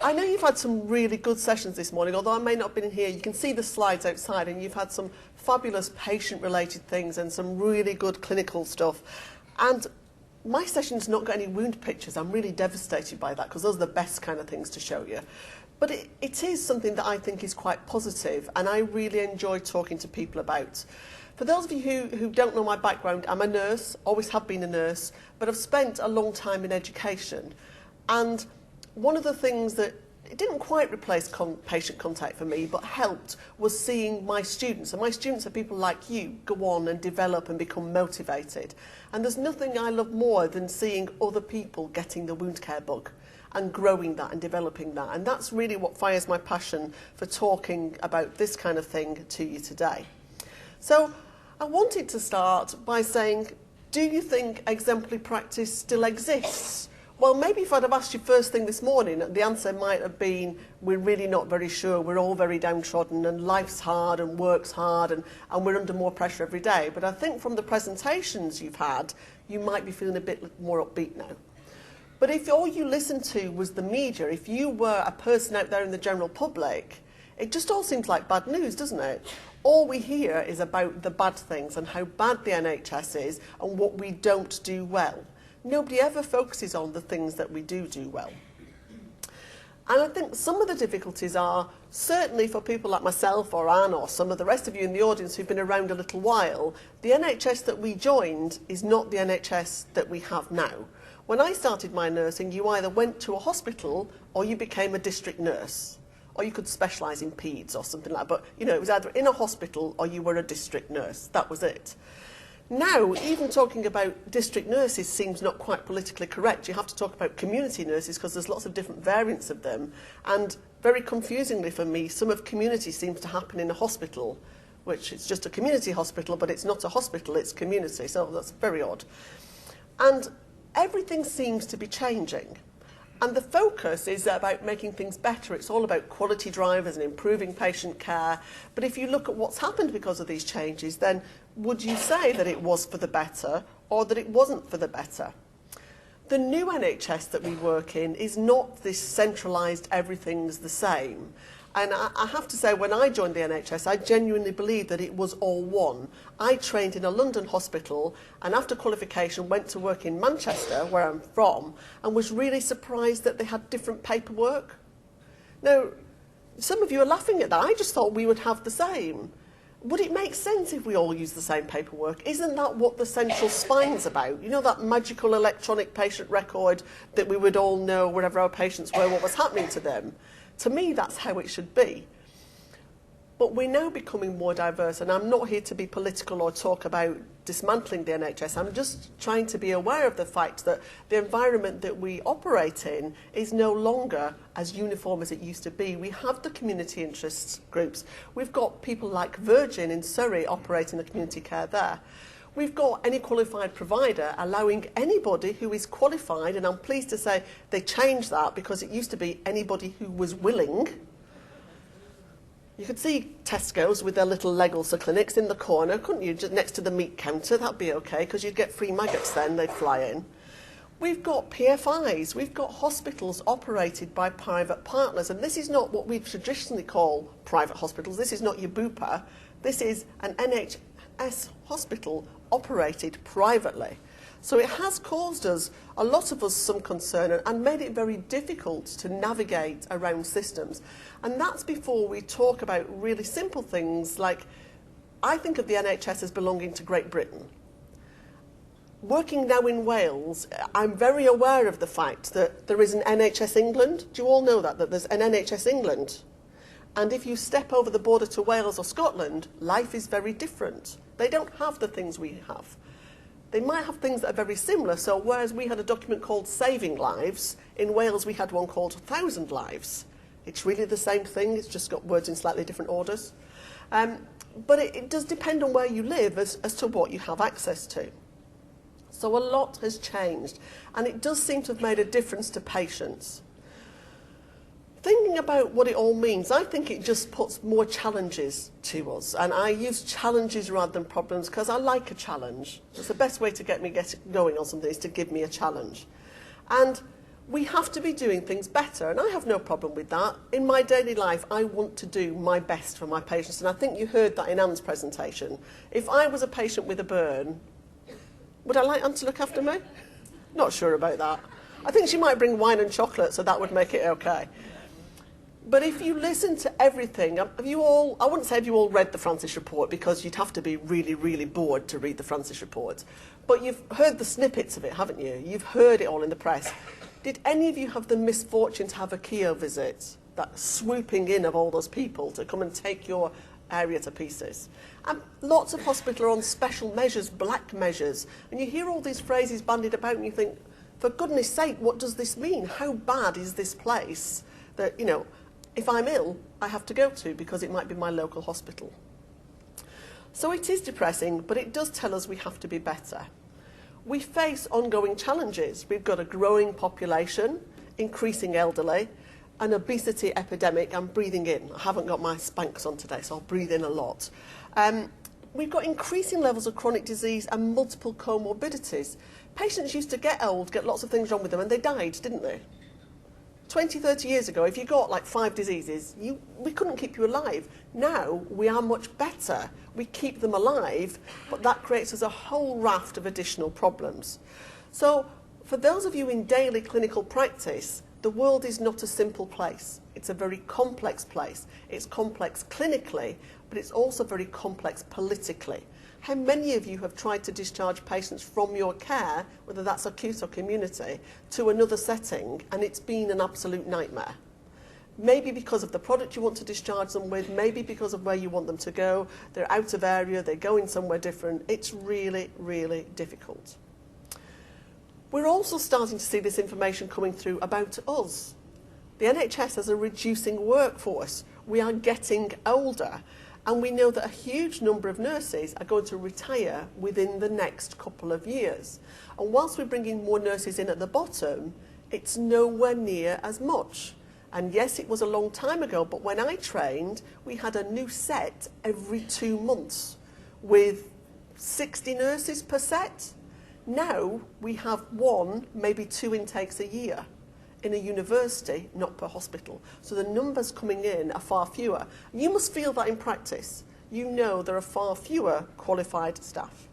I know you've had some really good sessions this morning, although I may not have been in here. You can see the slides outside, and you've had some fabulous patient-related things and some really good clinical stuff. And my session's not got any wound pictures. I'm really devastated by that, because those are the best kind of things to show you. But it is something that I think is quite positive, and I really enjoy talking to people about. For those of you who don't know my background, I'm a nurse, always have been a nurse, but I've spent a long time in education. And one of the things that it didn't quite replace patient contact for me, but helped, was seeing my students. And my students are people like you, go on and develop and become motivated. And there's nothing I love more than seeing other people getting the wound care bug and growing that and developing that. And that's really what fires my passion for talking about this kind of thing to you today. So I wanted to start by saying, do you think exemplary practice still exists? Well, maybe if I'd have asked you first thing this morning, the answer might have been, we're really not very sure, we're all very downtrodden, and life's hard and work's hard, and we're under more pressure every day. But I think from the presentations you've had, you might be feeling a bit more upbeat now. But if all you listened to was the media, if you were a person out there in the general public, it just all seems like bad news, doesn't it? All we hear is about the bad things and how bad the NHS is and what we don't do well. Nobody ever focuses on the things that we do well. And I think some of the difficulties are, certainly for people like myself or Anne or some of the rest of you in the audience who've been around a little while, the NHS that we joined is not the NHS that we have now. When I started my nursing, you either went to a hospital or you became a district nurse. Or you could specialise in peds or something like that. But, you know, it was either in a hospital or you were a district nurse. That was it. Now, even talking about district nurses seems not quite politically correct. You have to talk about community nurses because there's lots of different variants of them. And very confusingly for me, some of community seems to happen in a hospital, which is just a community hospital, but it's not a hospital, it's community. So that's very odd. And everything seems to be changing. And the focus is about making things better. It's all about quality drivers and improving patient care. But if you look at what's happened because of these changes, then would you say that it was for the better or that it wasn't for the better? The new NHS that we work in is not this centralised everything's the same. And I have to say, when I joined the NHS, I genuinely believed that it was all one. I trained in a London hospital and after qualification went to work in Manchester, where I'm from, and was really surprised that they had different paperwork. Now, some of you are laughing at that. I just thought we would have the same. Would it make sense if we all use the same paperwork? Isn't that what the central spine's about? You know, that magical electronic patient record that we would all know wherever our patients were, what was happening to them? To me, that's how it should be. But we're now becoming more diverse, and I'm not here to be political or talk about dismantling the NHS. I'm just trying to be aware of the fact that the environment that we operate in is no longer as uniform as it used to be. We have the community interest groups. We've got people like Virgin in Surrey operating the community care there. We've got any qualified provider allowing anybody who is qualified, and I'm pleased to say they changed that because it used to be anybody who was willing. You could see Tesco's with their little Legals clinics in the corner, couldn't you, just next to the meat counter? That'd be okay because you'd get free maggots then, they'd fly in. We've got PFIs, we've got hospitals operated by private partners, and this is not what we traditionally call private hospitals. This is not your Bupa. This is an NHS hospital operated privately. So it has caused us, a lot of us, some concern and made it very difficult to navigate around systems. And that's before we talk about really simple things like, I think of the NHS as belonging to Great Britain. Working now in Wales, I'm very aware of the fact that there is an NHS England. Do you all know that there's an NHS England? And if you step over the border to Wales or Scotland, life is very different. They don't have the things we have. They might have things that are very similar. So whereas we had a document called Saving Lives, in Wales we had one called 1,000 Lives. It's really the same thing, it's just got words in slightly different orders. But it does depend on where you live as to what you have access to. So a lot has changed, and it does seem to have made a difference to patients. Thinking about what it all means, I think it just puts more challenges to us. And I use challenges rather than problems because I like a challenge. It's the best way to get me going on something is to give me a challenge. And We have to be doing things better, and I have no problem with that. In my daily life, I want to do my best for my patients, and I think you heard that in Anne's presentation. If I was a patient with a burn, would I like Anne to look after me? Not sure about that. I think she might bring wine and chocolate, so that would make it okay. But if you listen to everything, I wouldn't say have you all read the Francis Report, because you'd have to be really, really bored to read the Francis Report. But you've heard the snippets of it, haven't you? You've heard it all in the press. Did any of you have the misfortune to have a Keogh visit? That swooping in of all those people to come and take your area to pieces. And lots of hospitals are on special measures, black measures. And you hear all these phrases bandied about and you think, for goodness sake, what does this mean? How bad is this place that, you know, if I'm ill, I have to go to because it might be my local hospital? So it is depressing, but it does tell us we have to be better. We face ongoing challenges. We've got a growing population, increasing elderly, an obesity epidemic. I'm breathing in. I haven't got my Spanx on today, so I'll breathe in a lot. We've got increasing levels of chronic disease and multiple comorbidities. Patients used to get old, get lots of things wrong with them, and they died, didn't they? 20, 30 years ago, if you got like 5 diseases, we couldn't keep you alive. Now, we are much better. We keep them alive, but that creates us a whole raft of additional problems. So, for those of you in daily clinical practice, the world is not a simple place. It's a very complex place. It's complex clinically, but it's also very complex politically. How many of you have tried to discharge patients from your care, whether that's acute or community, to another setting, and it's been an absolute nightmare? Maybe because of the product you want to discharge them with, maybe because of where you want them to go, they're out of area, they're going somewhere different. It's really, really difficult. We're also starting to see this information coming through about us. The NHS has a reducing workforce. We are getting older. And we know that a huge number of nurses are going to retire within the next couple of years. And whilst we're bringing more nurses in at the bottom, it's nowhere near as much. And yes, it was a long time ago, but when I trained, we had a new set every 2 months with 60 nurses per set. Now we have 1, maybe 2 intakes a year. In a university, not per hospital. So the numbers coming in are far fewer. You must feel that in practice. You know there are far fewer qualified staff.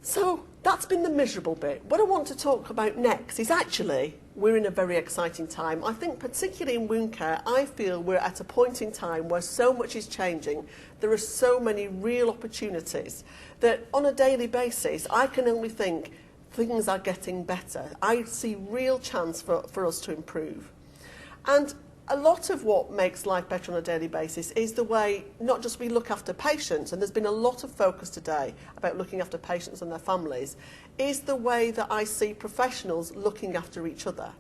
So that's been the miserable bit. What I want to talk about next is actually we're in a very exciting time. I think particularly in wound care, I feel we're at a point in time where so much is changing. There are so many real opportunities that on a daily basis, I can only think things are getting better. I see real chance for us to improve. And a lot of what makes life better on a daily basis is the way not just we look after patients, and there's been a lot of focus today about looking after patients and their families, is the way that I see professionals looking after each other.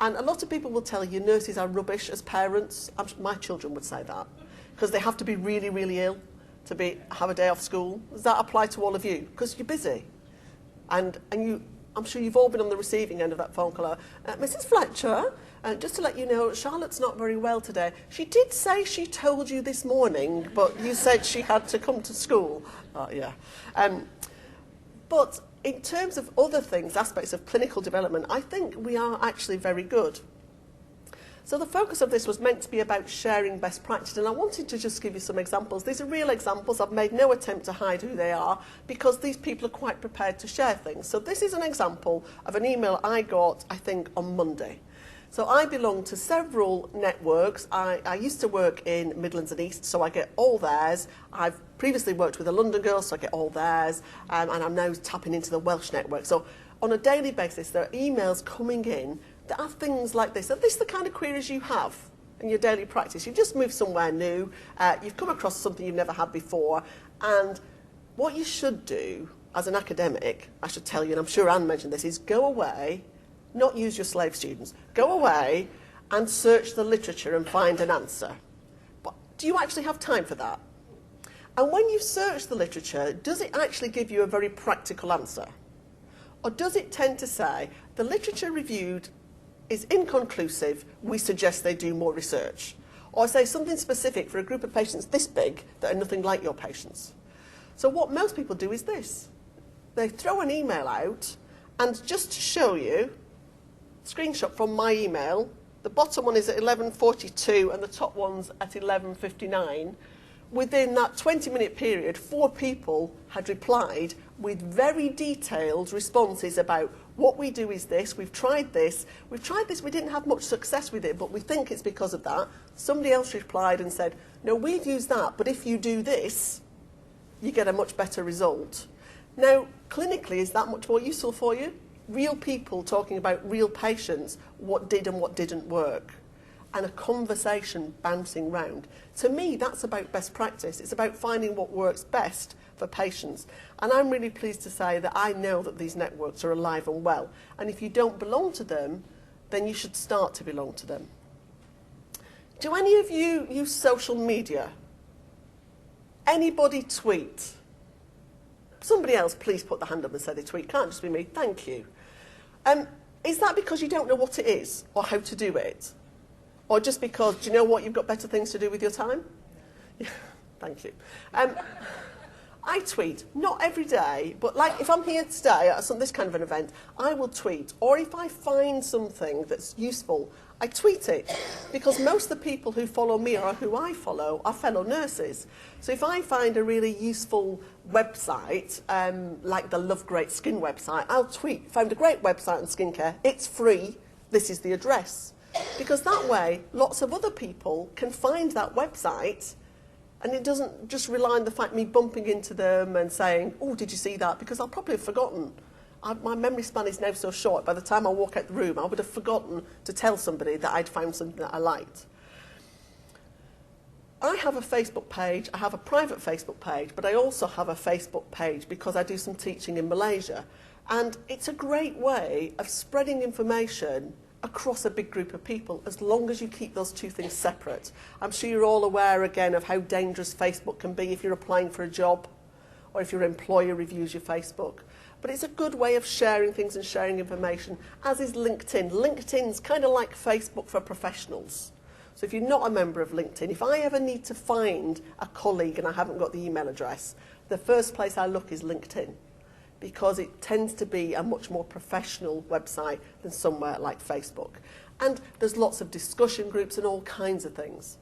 And a lot of people will tell you nurses are rubbish as parents. My children would say that, because they have to be really, really ill to have a day off school. Does that apply to all of you? Because you're busy. And I'm sure you've all been on the receiving end of that phone call. Mrs. Fletcher, just to let you know, Charlotte's not very well today. She did say she told you this morning, but you said she had to come to school. Oh, yeah. But in terms of other things, aspects of clinical development, I think we are actually very good. So the focus of this was meant to be about sharing best practice, and I wanted to just give you some examples. These are real examples. I've made no attempt to hide who they are because these people are quite prepared to share things. So this is an example of an email I got, I think, on Monday. So I belong to several networks. I used to work in Midlands and East, so I get all theirs. I've previously worked with the London girls, so I get all theirs, and I'm now tapping into the Welsh network. So on a daily basis, there are emails coming in that are things like this. Are these the kind of queries you have in your daily practice? You've just moved somewhere new, you've come across something you've never had before, and what you should do as an academic, I should tell you, and I'm sure Anne mentioned this, is go away, not use your slave students, go away and search the literature and find an answer. But do you actually have time for that? And when you search the literature, does it actually give you a very practical answer? Or does it tend to say, the literature reviewed is inconclusive, we suggest they do more research? Or say something specific for a group of patients this big that are nothing like your patients? So what most people do is this. They throw an email out And just to show you, screenshot from my email, the bottom one is at 11:42 and the top one's at 11:59. Within that 20-minute period, 4 people had replied with very detailed responses about what we do is this, we've tried this, we didn't have much success with it, but we think it's because of that. Somebody else replied and said, no, we've used that, but if you do this, you get a much better result. Now, clinically, is that much more useful for you? Real people talking about real patients, what did and what didn't work, and a conversation bouncing round. To me, that's about best practice. It's about finding what works best for patients. And I'm really pleased to say that I know that these networks are alive and well. And if you don't belong to them, then you should start to belong to them. Do any of you use social media? Anybody tweet? Somebody else, please put the hand up and say they tweet. Can't just be me. Thank you. Is that because you don't know what it is or how to do it? Or just because, do you know what, you've got better things to do with your time? Yeah, thank you. I tweet, not every day, but like if I'm here today at this kind of an event, I will tweet. Or if I find something that's useful, I tweet it. Because most of the people who follow me or who I follow are fellow nurses. So if I find a really useful website, like the Love Great Skin website, I'll tweet, found a great website on skincare, it's free, this is the address. Because that way, lots of other people can find that website, and it doesn't just rely on the fact me bumping into them and saying, oh, did you see that? Because I'll probably have forgotten. My memory span is now so short, by the time I walk out the room, I would have forgotten to tell somebody that I'd found something that I liked. I have a Facebook page, I have a private Facebook page, but I also have a Facebook page because I do some teaching in Malaysia. And it's a great way of spreading information across a big group of people, as long as you keep those two things separate. I'm sure you're all aware again of how dangerous Facebook can be if you're applying for a job or if your employer reviews your Facebook. But it's a good way of sharing things and sharing information, as is LinkedIn. LinkedIn's kind of like Facebook for professionals. So if you're not a member of LinkedIn, if I ever need to find a colleague and I haven't got the email address, the first place I look is LinkedIn, because it tends to be a much more professional website than somewhere like Facebook. And there's lots of discussion groups and all kinds of things.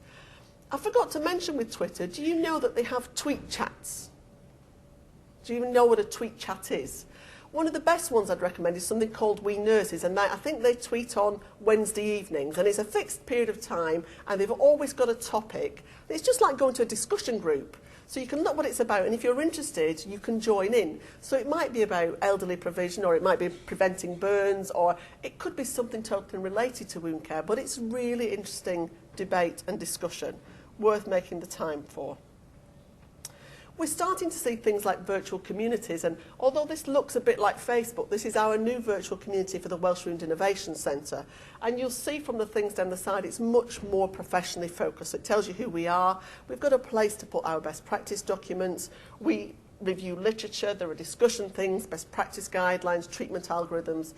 I forgot to mention with Twitter, do you know that they have tweet chats? Do you even know what a tweet chat is? One of the best ones I'd recommend is something called We Nurses, and I think they tweet on Wednesday evenings, and it's a fixed period of time, and they've always got a topic. It's just like going to a discussion group. So you can look what it's about, and if you're interested, you can join in. So it might be about elderly provision, or it might be preventing burns, or it could be something totally related to wound care, but it's really interesting debate and discussion, worth making the time for. We're starting to see things like virtual communities, and although this looks a bit like Facebook, this is our new virtual community for the Welsh Wound Innovation Centre. And you'll see from the things down the side, it's much more professionally focused. It tells you who we are. We've got a place to put our best practice documents. We review literature. There are discussion things, best practice guidelines, treatment algorithms.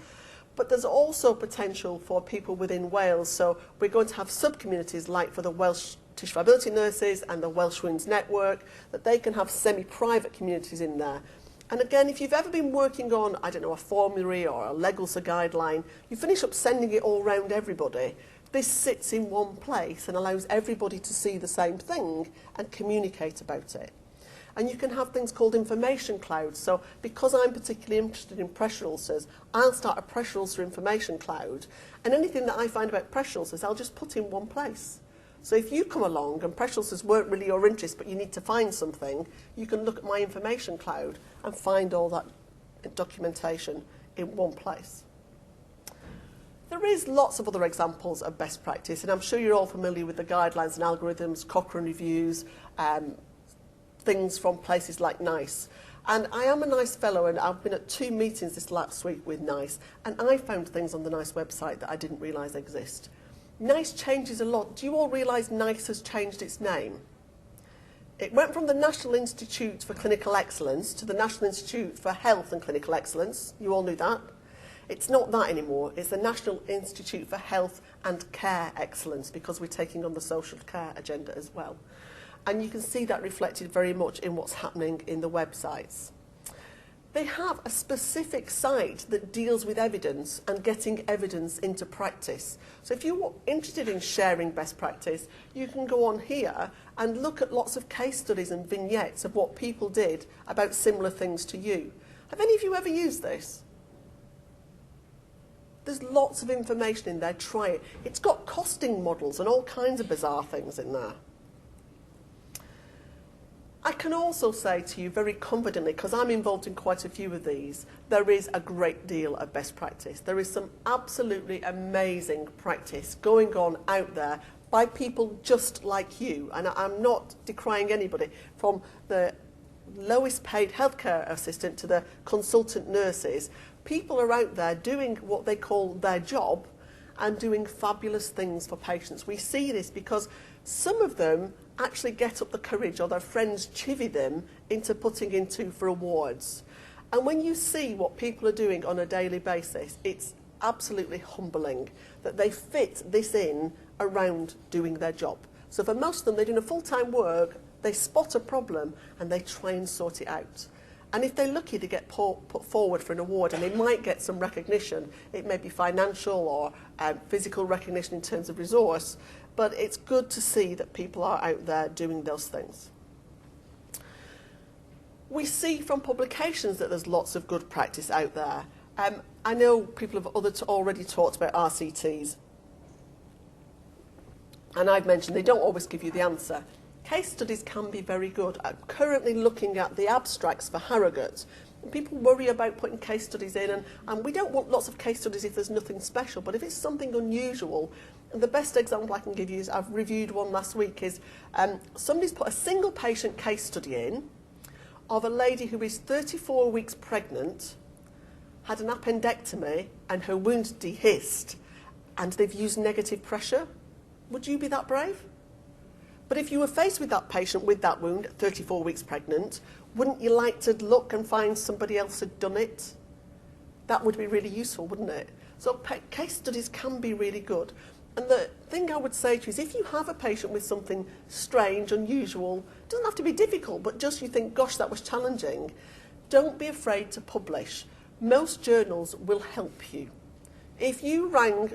But there's also potential for people within Wales. So we're going to have sub-communities like for the Welsh tissue viability nurses and the Welsh Wounds Network, that they can have semi-private communities in there. And again, if you've ever been working on, I don't know, a formulary or a Legalsa guideline, you finish up sending it all round everybody. This sits in one place and allows everybody to see the same thing and communicate about it. And you can have things called information clouds. So because I'm particularly interested in pressure ulcers, I'll start a pressure ulcer information cloud. And anything that I find about pressure ulcers, I'll just put in one place. So if you come along and pressure ulcers weren't really your interest, but you need to find something, you can look at my information cloud and find all that documentation in one place. There is lots of other examples of best practice, and I'm sure you're all familiar with the guidelines and algorithms, Cochrane reviews, things from places like NICE. And I am a NICE fellow, and I've been at 2 meetings this last week with NICE, and I found things on the NICE website that I didn't realise exist. NICE changes a lot. Do you all realise NICE has changed its name? It went from the National Institute for Clinical Excellence to the National Institute for Health and Clinical Excellence. You all knew that. It's not that anymore. It's the National Institute for Health and Care Excellence, because we're taking on the social care agenda as well. And you can see that reflected very much in what's happening in the websites. They have a specific site that deals with evidence and getting evidence into practice. So if you're interested in sharing best practice, you can go on here and look at lots of case studies and vignettes of what people did about similar things to you. Have any of you ever used this? There's lots of information in there. Try it. It's got costing models and all kinds of bizarre things in there. I can also say to you very confidently, because I'm involved in quite a few of these, there is a great deal of best practice. There is some absolutely amazing practice going on out there by people just like you. And I'm not decrying anybody, from the lowest paid healthcare assistant to the consultant nurses. People are out there doing what they call their job and doing fabulous things for patients. We see this because some of them actually get up the courage, or their friends chivvy them into putting into for awards. And when you see what people are doing on a daily basis, it's absolutely humbling that they fit this in around doing their job. So for most of them, they're doing a full-time work, they spot a problem and they try and sort it out. And if they're lucky to get put forward for an award, and they might get some recognition, it may be financial or physical recognition in terms of resource, but it's good to see that people are out there doing those things. We see from publications that there's lots of good practice out there. I know people have already talked about RCTs, and I've mentioned they don't always give you the answer. Case studies can be very good. I'm currently looking at the abstracts for Harrogate. People worry about putting case studies in, and we don't want lots of case studies if there's nothing special, but if it's something unusual, and the best example I can give you is, I've reviewed one last week, is somebody's put a single patient case study in of a lady who is 34 weeks pregnant, had an appendectomy, and her wound dehisced, and they've used negative pressure. Would you be that brave? But if you were faced with that patient with that wound, 34 weeks pregnant, wouldn't you like to look and find somebody else had done it? That would be really useful, wouldn't it? So case studies can be really good. And the thing I would say to you is, if you have a patient with something strange, unusual, it doesn't have to be difficult, but just you think, gosh, that was challenging, don't be afraid to publish. Most journals will help you. If you rang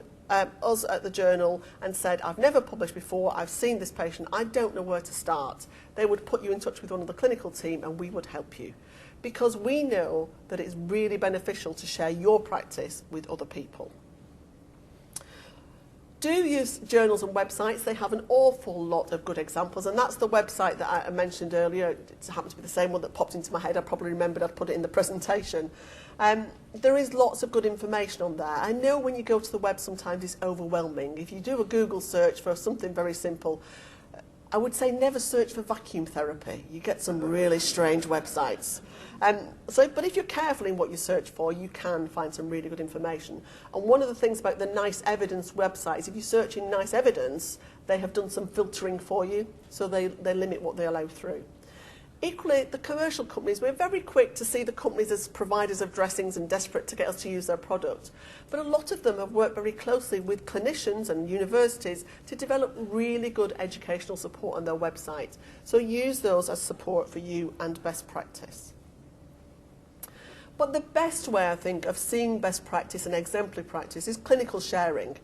us at the journal and said, I've never published before, I've seen this patient, I don't know where to start, they would put you in touch with one of the clinical team and we would help you. Because we know that it's really beneficial to share your practice with other people. Do use journals and websites. They have an awful lot of good examples, and that's the website that I mentioned earlier. It happened to be the same one that popped into my head. I probably remembered I'd put it in the presentation. There is lots of good information on there. I know when you go to the web sometimes it's overwhelming. If you do a Google search for something very simple, I would say never search for vacuum therapy. You get some really strange websites. But if you're careful in what you search for, you can find some really good information. And one of the things about the Nice Evidence website is, if you search in Nice Evidence, they have done some filtering for you, so they limit what they allow through. Equally, the commercial companies, we're very quick to see the companies as providers of dressings and desperate to get us to use their product. But a lot of them have worked very closely with clinicians and universities to develop really good educational support on their website. So use those as support for you and best practice. But the best way, I think, of seeing best practice and exemplary practice is clinical sharing.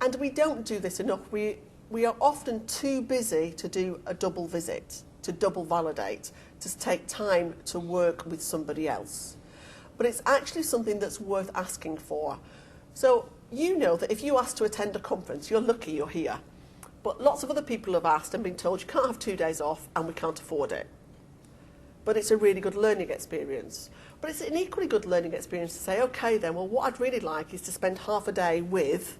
And we don't do this enough. We are often too busy to do a double visit, to double validate, to take time to work with somebody else. But it's actually something that's worth asking for. So you know that if you ask to attend a conference, you're lucky you're here. But lots of other people have asked and been told you can't have 2 days off and we can't afford it. But it's a really good learning experience. But it's an equally good learning experience to say, okay then, well what I'd really like is to spend half a day with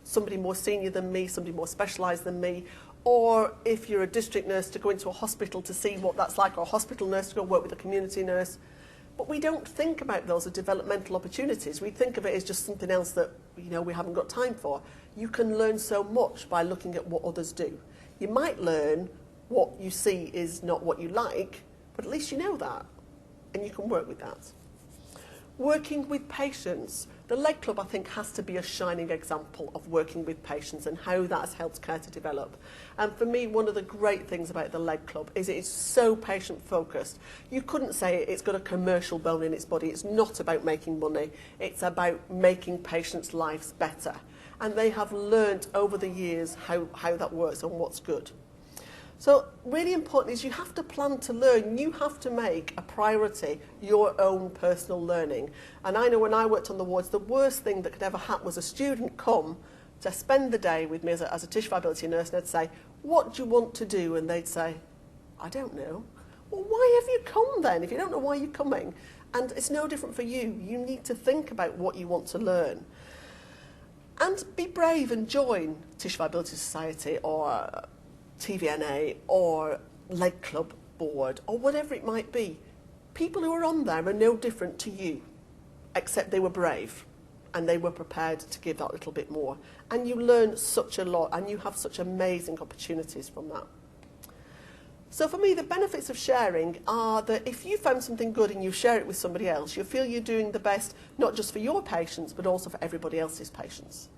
somebody more senior than me, somebody more specialised than me, or if you're a district nurse, to go into a hospital to see what that's like, or a hospital nurse to go work with a community nurse. But we don't think about those as developmental opportunities. We think of it as just something else that we haven't got time for. You can learn so much by looking at what others do. You might learn what you see is not what you like, but at least you know that, and you can work with that. Working with patients. the Leg Club, I think, has to be a shining example of working with patients and how that has helped care to develop. And for me, one of the great things about the Leg Club is it is so patient-focused. You couldn't say it's got a commercial bone in its body. It's not about making money. It's about making patients' lives better. And they have learned over the years how that works and what's good. So really important is you have to plan to learn. You have to make a priority your own personal learning. And I know when I worked on the wards, the worst thing that could ever happen was a student come to spend the day with me as a tissue viability nurse, and I'd say, what do you want to do? And they'd say, I don't know. Well, why have you come then if you don't know why you're coming? And it's no different for you. You need to think about what you want to learn. And be brave and join Tissue Viability Society or TVNA or Leg Club board or whatever it might be. People who are on there are no different to you, except they were brave and they were prepared to give that little bit more. And you learn such a lot and you have such amazing opportunities from that. So for me, the benefits of sharing are that if you found something good and you share it with somebody else, you feel you're doing the best, not just for your patients, but also for everybody else's patients.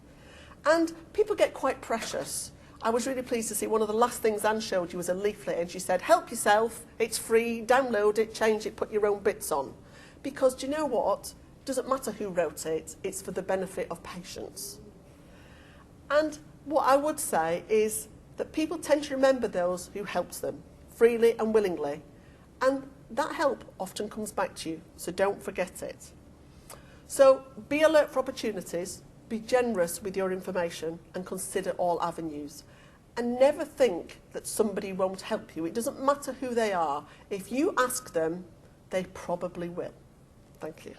And people get quite precious. I was really pleased to see one of the last things Anne showed you was a leaflet, and she said, help yourself, it's free, download it, change it, put your own bits on. Because do you know what? It doesn't matter who wrote it, it's for the benefit of patients. And what I would say is that people tend to remember those who helped them, freely and willingly, and that help often comes back to you, so don't forget it. So be alert for opportunities, be generous with your information and consider all avenues. And never think that somebody won't help you. It doesn't matter who they are. If you ask them, they probably will. Thank you.